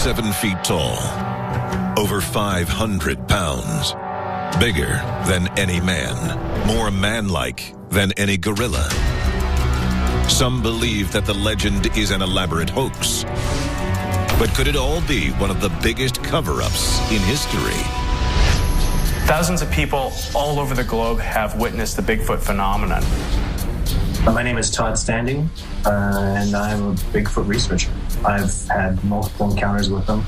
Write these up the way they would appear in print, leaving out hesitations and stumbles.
7 feet tall, over 500 pounds, bigger than any man, more man-like than any gorilla. Some believe that the legend is an elaborate hoax. But could it all be one of the biggest cover-ups in history? Thousands of people all over the globe have witnessed the Bigfoot phenomenon. My name is Todd Standing, and I'm a Bigfoot researcher. I've had multiple encounters with them.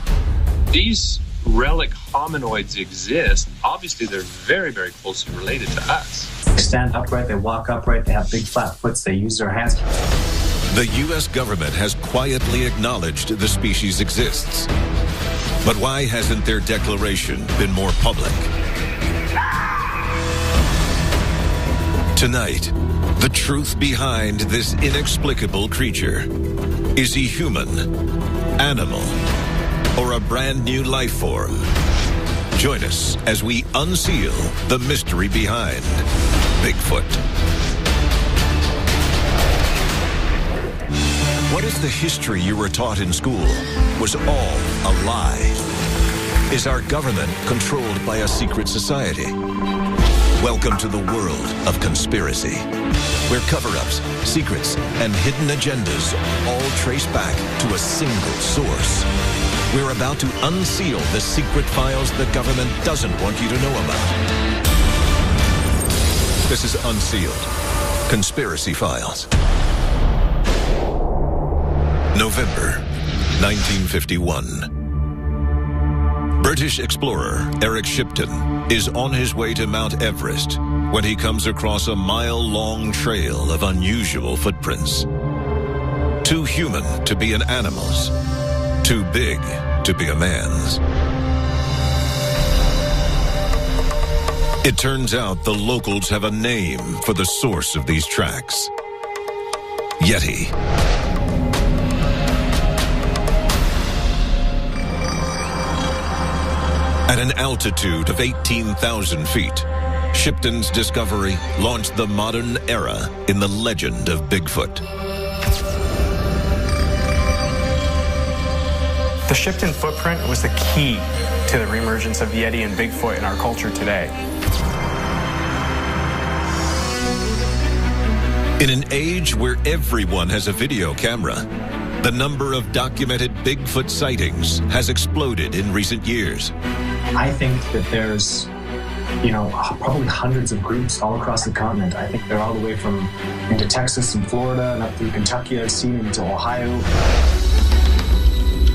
These relic hominoids exist. Obviously, they're very, very closely related to us. They stand upright, they walk upright, they have big flat foots, they use their hands. The U.S. government has quietly acknowledged the species exists. But why hasn't their declaration been more public? Tonight, the truth behind this inexplicable creature. Is he human, animal, or a brand new life form? Join us as we unseal the mystery behind Bigfoot. What if the history you were taught in school was all a lie? Is our government controlled by a secret society? Welcome to the world of conspiracy, where cover-ups, secrets, and hidden agendas all trace back to a single source. We're about to unseal the secret files the government doesn't want you to know about. This is Unsealed, Conspiracy Files. November 1951. British explorer Eric Shipton is on his way to Mount Everest when he comes across a mile-long trail of unusual footprints. Too human to be an animal's, too big to be a man's. It turns out the locals have a name for the source of these tracks: Yeti. At an altitude of 18,000 feet, Shipton's discovery launched the modern era in the legend of Bigfoot. The Shipton footprint was the key to the reemergence of Yeti and Bigfoot in our culture today. In an age where everyone has a video camera, the number of documented Bigfoot sightings has exploded in recent years. I think that there's, probably hundreds of groups all across the continent. I think they're all the way from into Texas and Florida and up through Kentucky, I've seen, into Ohio.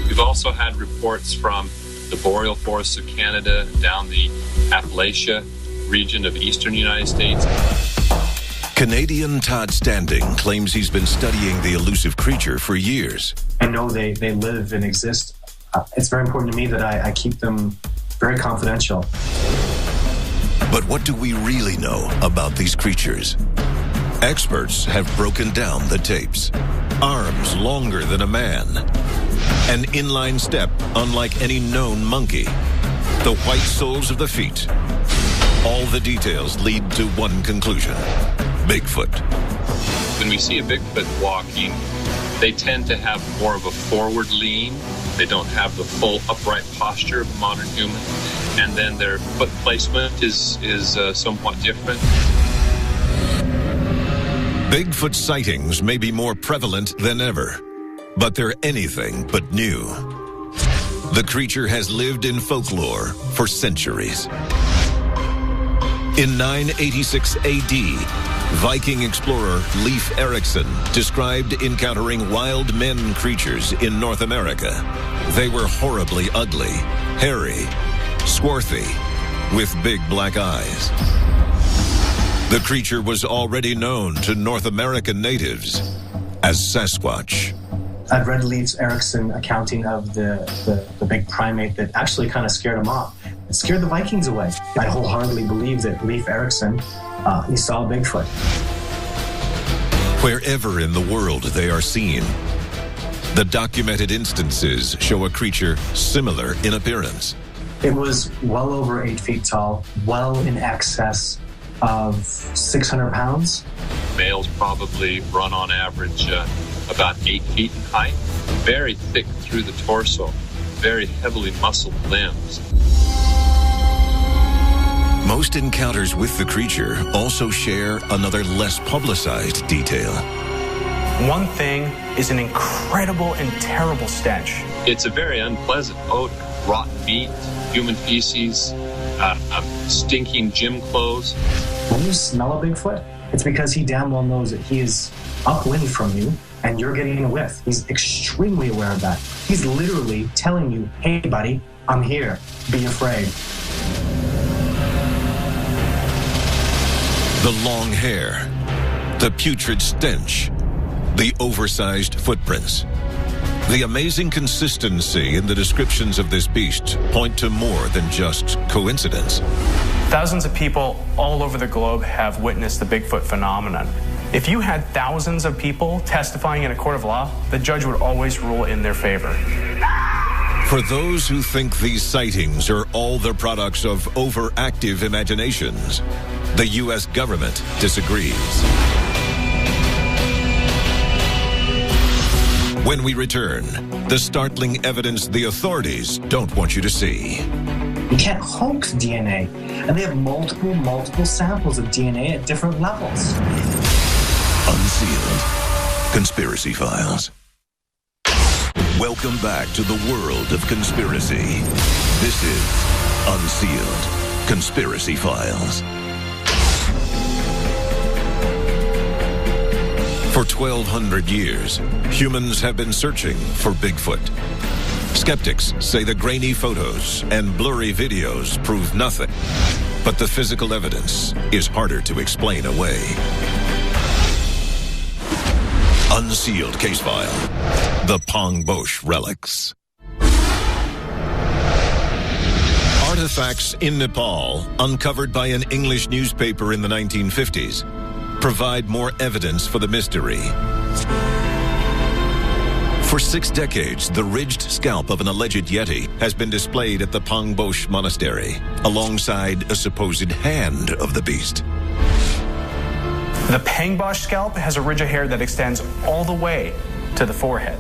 We've also had reports from the boreal forests of Canada down the Appalachia region of eastern United States. Canadian Todd Standing claims he's been studying the elusive creature for years. I know they live and exist. It's very important to me that I keep them very confidential. But what do we really know about these creatures? Experts have broken down the tapes. Arms longer than a man. An inline step unlike any known monkey. The white soles of the feet. All the details lead to one conclusion: Bigfoot. When we see a Bigfoot walking, they tend to have more of a forward lean. They don't have the full upright posture of a modern human. And then their foot placement is somewhat different. Bigfoot sightings may be more prevalent than ever, but they're anything but new. The creature has lived in folklore for centuries. In 986 AD, Viking explorer Leif Erikson described encountering wild men creatures in North America. They were horribly ugly, hairy, swarthy, with big black eyes. The creature was already known to North American natives as Sasquatch. I've read Leif Erikson accounting of the big primate that actually kind of scared him off. It scared the Vikings away. I wholeheartedly believe that Leif Erikson, he saw Bigfoot. Wherever in the world they are seen, the documented instances show a creature similar in appearance. It was well over 8 feet tall, well in excess of 600 pounds. Males probably run on average about 8 feet in height, very thick through the torso. very heavily muscled limbs. Most encounters with the creature also share another less publicized detail. One thing is an incredible and terrible stench. It's a very unpleasant odor. Rotten meat, human feces, stinking gym clothes. When you smell a Bigfoot, it's because he damn well knows that he is upwind from you and you're getting a whiff. He's extremely aware of that. He's literally telling you, hey buddy, I'm here, be afraid. The long hair, the putrid stench, the oversized footprints. The amazing consistency in the descriptions of this beast point to more than just coincidence. Thousands of people all over the globe have witnessed the Bigfoot phenomenon. If you had thousands of people testifying in a court of law, the judge would always rule in their favor. For those who think these sightings are all the products of overactive imaginations, the U.S. government disagrees. When we return, the startling evidence the authorities don't want you to see. You can't hoax DNA, and they have multiple samples of DNA at different levels. Unsealed. Conspiracy Files. Welcome back to the world of conspiracy. This is Unsealed. Conspiracy Files. For 1,200 years, humans have been searching for Bigfoot. Skeptics say the grainy photos and blurry videos prove nothing, but the physical evidence is harder to explain away. Unsealed case file, the Pongbosh relics. Artifacts in Nepal, uncovered by an English newspaper in the 1950s, provide more evidence for the mystery. For 6 decades, the ridged scalp of an alleged Yeti has been displayed at the Pongbosh Monastery, alongside a supposed hand of the beast. The Pangbosh scalp has a ridge of hair that extends all the way to the forehead.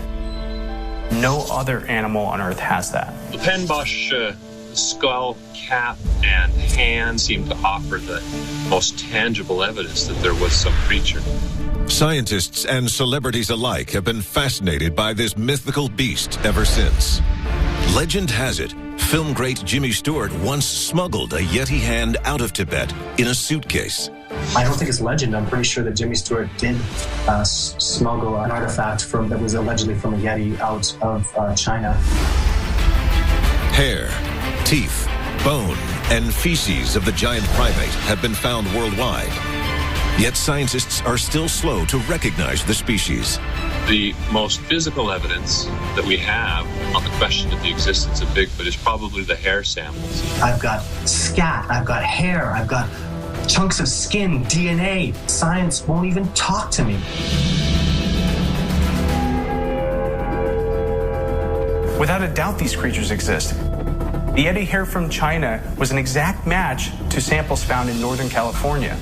No other animal on Earth has that. The Pangbosh skull, cap, and hand seem to offer the most tangible evidence that there was some creature. Scientists and celebrities alike have been fascinated by this mythical beast ever since. Legend has it, film great Jimmy Stewart once smuggled a Yeti hand out of Tibet in a suitcase. I don't think it's legend. I'm pretty sure that Jimmy Stewart did smuggle an artifact that was allegedly from a Yeti out of China. Hair, teeth, bone, and feces of the giant primate have been found worldwide. Yet scientists are still slow to recognize the species. The most physical evidence that we have on the question of the existence of Bigfoot is probably the hair samples. I've got scat, I've got hair, I've got chunks of skin, DNA. Science won't even talk to me. Without a doubt, these creatures exist. The Yeti hair from China was an exact match to samples found in Northern California.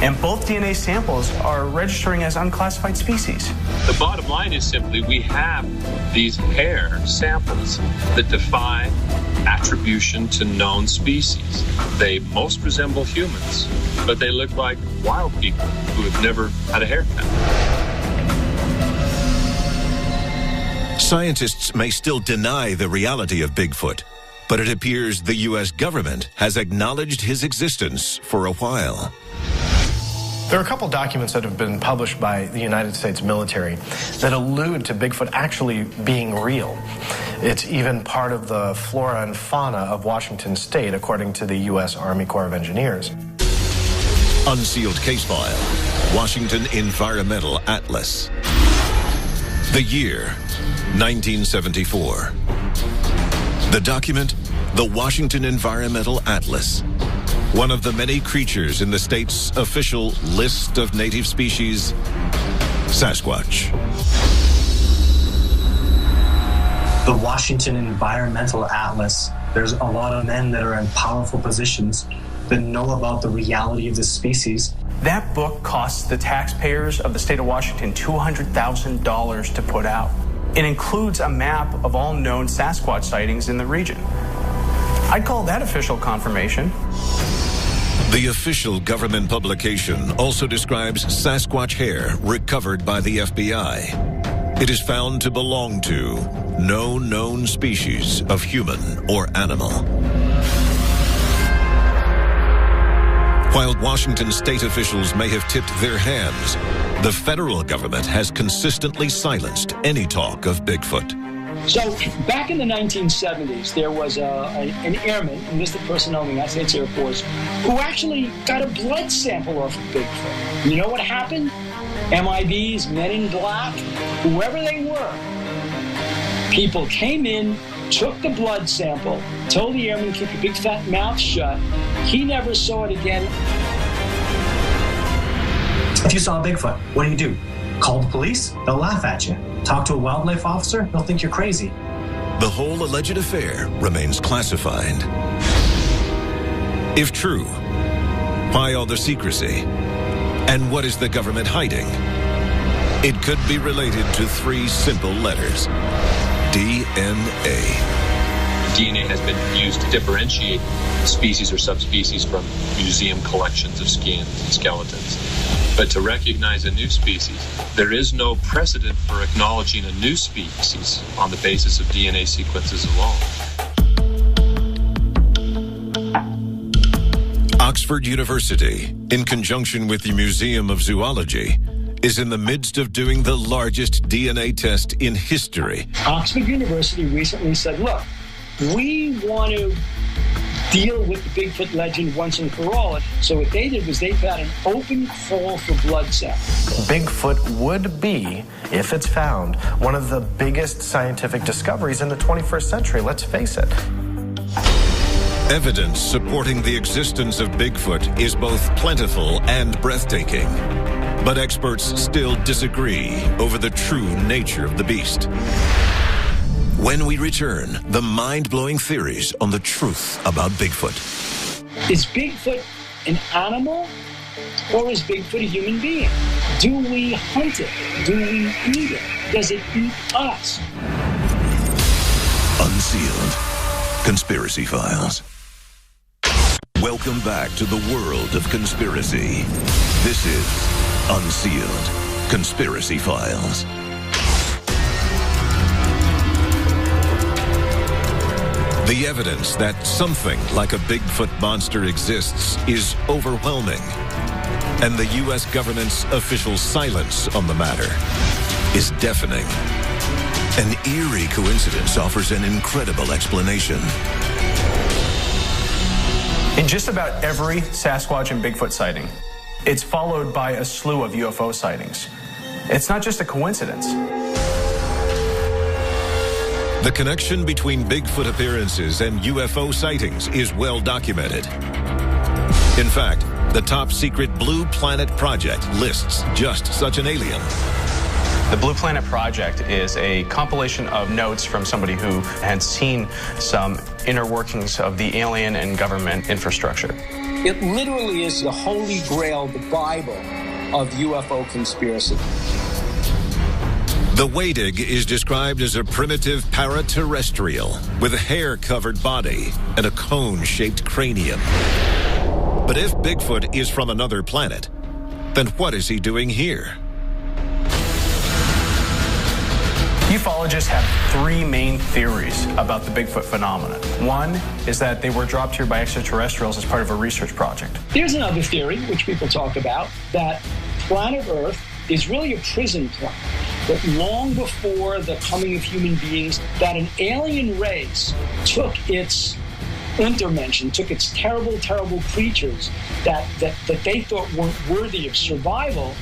And both DNA samples are registering as unclassified species. The bottom line is simply we have these hair samples that defy attribution to known species. They most resemble humans, but they look like wild people who have never had a haircut. Scientists may still deny the reality of Bigfoot, but it appears the U.S. government has acknowledged his existence for a while. There are a couple documents that have been published by the United States military that allude to Bigfoot actually being real. It's even part of the flora and fauna of Washington State, according to the U.S. Army Corps of Engineers. Unsealed case file, Washington Environmental Atlas. The year, 1974. The document, the Washington Environmental Atlas. One of the many creatures in the state's official list of native species, Sasquatch. The Washington Environmental Atlas, there's a lot of men that are in powerful positions that know about the reality of this species. That book costs the taxpayers of the state of Washington $200,000 to put out. It includes a map of all known Sasquatch sightings in the region. I'd call that official confirmation. The official government publication also describes Sasquatch hair recovered by the FBI. It is found to belong to no known species of human or animal. While Washington state officials may have tipped their hands, the federal government has consistently silenced any talk of Bigfoot. So back in the 1970s, there was an airman, enlisted personnel in the United States Air Force, who actually got a blood sample off of Bigfoot. You know what happened? MIBs, Men in Black, whoever they were, people came in, took the blood sample, told the airman to keep your big fat mouth shut. He never saw it again. If you saw a Bigfoot, what do? Call the police? They'll laugh at you. Talk to a wildlife officer? They'll think you're crazy. The whole alleged affair remains classified. If true, why all the secrecy? And what is the government hiding? It could be related to 3 simple letters: DNA. DNA has been used to differentiate species or subspecies from museum collections of skins and skeletons. But to recognize a new species, there is no precedent for acknowledging a new species on the basis of DNA sequences alone. Oxford University, in conjunction with the Museum of Zoology, is in the midst of doing the largest DNA test in history. Oxford University recently said, look, we want to deal with the Bigfoot legend once and for all. So what they did was they put out an open call for blood samples. Bigfoot would be, if it's found, one of the biggest scientific discoveries in the 21st century. Let's face it. Evidence supporting the existence of Bigfoot is both plentiful and breathtaking. But experts still disagree over the true nature of the beast. When we return, the mind-blowing theories on the truth about Bigfoot. Is Bigfoot an animal or is Bigfoot a human being? Do we hunt it? Do we eat it? Does it eat us? Unsealed. Conspiracy Files. Welcome back to the world of conspiracy. This is Unsealed. Conspiracy Files. The evidence that something like a Bigfoot monster exists is overwhelming, and the U.S. government's official silence on the matter is deafening. An eerie coincidence offers an incredible explanation. In just about every Sasquatch and Bigfoot sighting, it's followed by a slew of UFO sightings. It's not just a coincidence. The connection between Bigfoot appearances and UFO sightings is well documented. In fact, the top-secret Blue Planet Project lists just such an alien. The Blue Planet Project is a compilation of notes from somebody who had seen some inner workings of the alien and government infrastructure. It literally is the holy grail, the Bible of UFO conspiracy. The Waydig is described as a primitive paraterrestrial with a hair-covered body and a cone-shaped cranium. But if Bigfoot is from another planet, then what is he doing here? Ufologists have 3 main theories about the Bigfoot phenomenon. One is that they were dropped here by extraterrestrials as part of a research project. There's another theory, which people talk about, that planet Earth is really a prison planet. That long before the coming of human beings, that an alien race took its Untermenschen, took its terrible, terrible creatures that they thought weren't worthy of survival,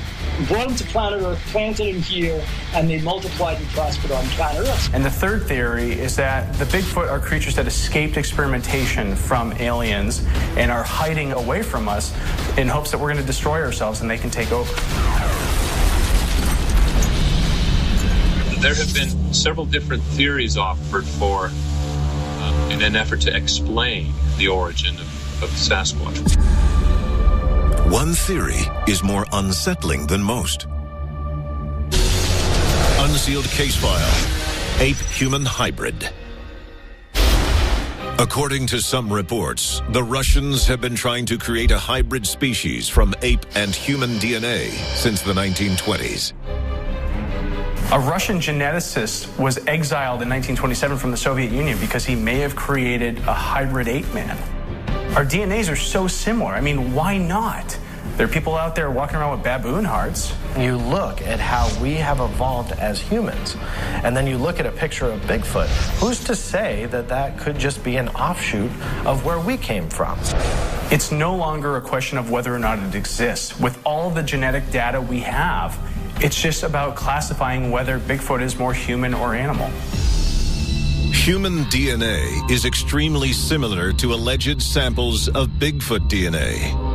brought them to planet Earth, planted them here, and they multiplied and prospered on planet Earth. And the third theory is that the Bigfoot are creatures that escaped experimentation from aliens and are hiding away from us in hopes that we're going to destroy ourselves and they can take over. There have been several different theories offered for in an effort to explain the origin of Sasquatch. One theory is more unsettling than most. Unsealed case file, ape-human hybrid. According to some reports, the Russians have been trying to create a hybrid species from ape and human DNA since the 1920s. A Russian geneticist was exiled in 1927 from the Soviet Union because he may have created a hybrid ape man. Our DNAs are so similar. I mean, why not? There are people out there walking around with baboon hearts. You look at how we have evolved as humans, and then you look at a picture of Bigfoot. Who's to say that that could just be an offshoot of where we came from? It's no longer a question of whether or not it exists. With all the genetic data we have, it's just about classifying whether Bigfoot is more human or animal. Human DNA is extremely similar to alleged samples of Bigfoot DNA.